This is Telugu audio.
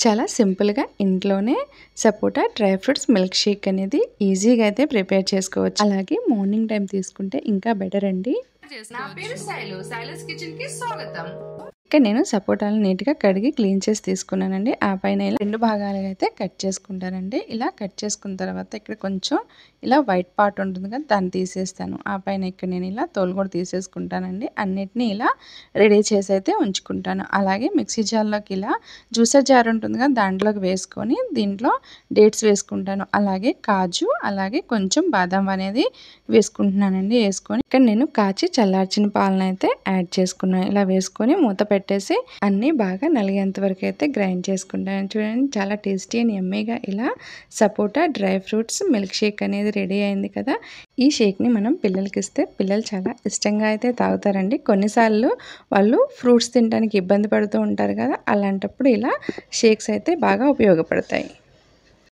చాలా సింపుల్గా ఇంట్లోనే సపోటా డ్రై ఫ్రూట్స్ మిల్క్ షేక్ అనేది ఈజీగా అయితే ప్రిపేర్ చేసుకోవచ్చు. అలాగే మార్నింగ్ టైం తీసుకుంటే ఇంకా బెటర్ అండి. నా పేరు శైలు, శైలస్ కిచెన్ కి స్వాగతం. ఇక్కడ నేను సపోటాలు నీట్గా కడిగి క్లీన్ చేసి తీసుకున్నానండి. ఆ పైన ఇలా 2 భాగాలుగా అయితే కట్ చేసుకుంటానండి. ఇలా కట్ చేసుకున్న తర్వాత ఇక్కడ కొంచెం ఇలా వైట్ పార్ట్ ఉంటుంది కదా, దాన్ని తీసేస్తాను. ఆ పైన ఇక్కడ నేను ఇలా తోలు కూడా తీసేసుకుంటానండి. అన్నిటినీ ఇలా రెడీ చేసి అయితే ఉంచుకుంటాను. అలాగే మిక్సీ జార్లోకి ఇలా జ్యూసర్ జార్ ఉంటుంది కదా, దాంట్లోకి వేసుకొని దీంట్లో డేట్స్ వేసుకుంటాను. అలాగే కాజు, అలాగే కొంచెం బాదం అనేది వేసుకుంటున్నానండి. వేసుకొని ఇక్కడ నేను కాచి చల్లార్చిన పాలను అయితే యాడ్ చేసుకున్నాను. ఇలా వేసుకొని మూత పెట్టేసి అన్నీ బాగా నలిగేంత వరకు అయితే గ్రైండ్ చేసుకుంటాను. చూడండి, చాలా టేస్టీ అండ్ యమ్మీగా ఇలా సపోటా డ్రై ఫ్రూట్స్ మిల్క్ షేక్ అనేది రెడీ అయింది కదా. ఈ షేక్ని మనం పిల్లలకి ఇస్తే పిల్లలు చాలా ఇష్టంగా అయితే తాగుతారండి. కొన్నిసార్లు వాళ్ళు ఫ్రూట్స్ తినడానికి ఇబ్బంది పడుతూ ఉంటారు కదా, అలాంటప్పుడు ఇలా షేక్స్ అయితే బాగా ఉపయోగపడతాయి.